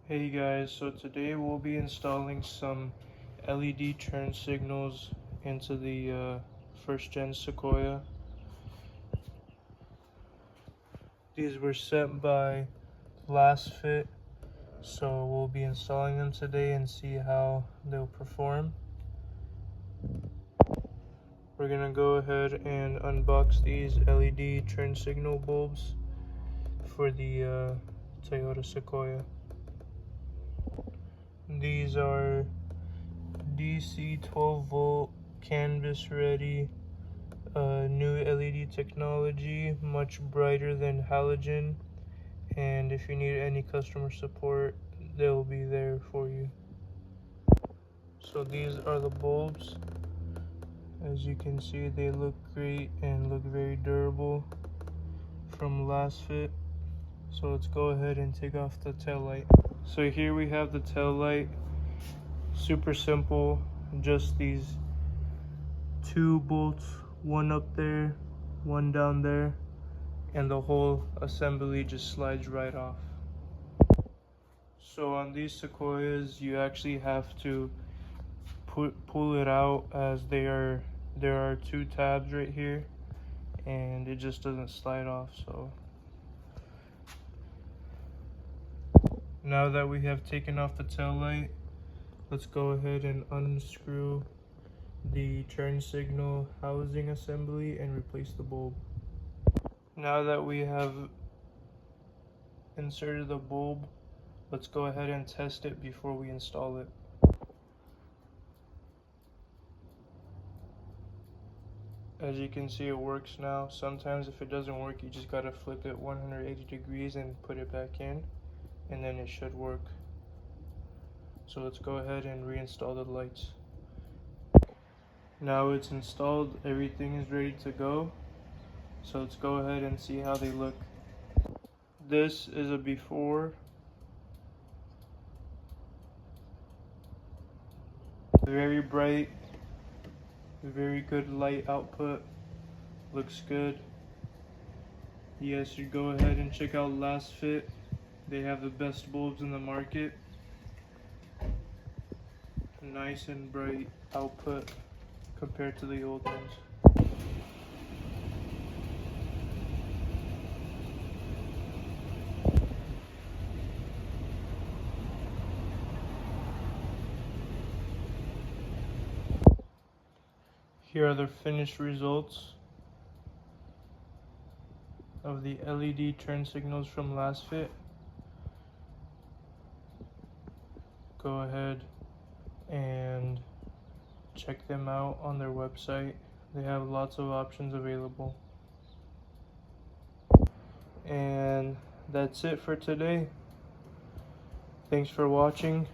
Hey guys, so today we'll be installing some LED turn signals into the first gen Sequoia. These were sent by LASFIT, so we'll be installing them today and see how they'll perform. We're gonna go ahead and unbox these LED turn signal bulbs for the Toyota Sequoia. These are DC 12 volt canvas ready new LED technology, much brighter than halogen, and if you need any customer support, they'll be there for you. So these are the bulbs. As you can see, they look great and look very durable from LASFIT. So let's go ahead and take off the tail light. So here we have the tail light. Super simple, just these two bolts, one up there, one down there, and the whole assembly just slides right off. So on these Sequoias, you actually have to pull it out, as there are two tabs right here, and it just doesn't slide off. So now that we have taken off the tail light, let's go ahead and unscrew the turn signal housing assembly and replace the bulb. Now that we have inserted the bulb, let's go ahead and test it before we install it. As you can see, it works now. Sometimes if it doesn't work, you just gotta flip it 180 degrees and put it back in, and then it should work. So let's go ahead and reinstall the lights. Now it's installed, everything is ready to go. So let's go ahead and see how they look. This is a before. Very bright, very good light output, looks good. You guys should go ahead and check out LASFIT. They have the best bulbs in the market. Nice and bright output compared to the old ones. Here are the finished results of the LED turn signals from LASFIT. Go ahead and check them out on their website. They have lots of options available. And that's it for today. Thanks for watching.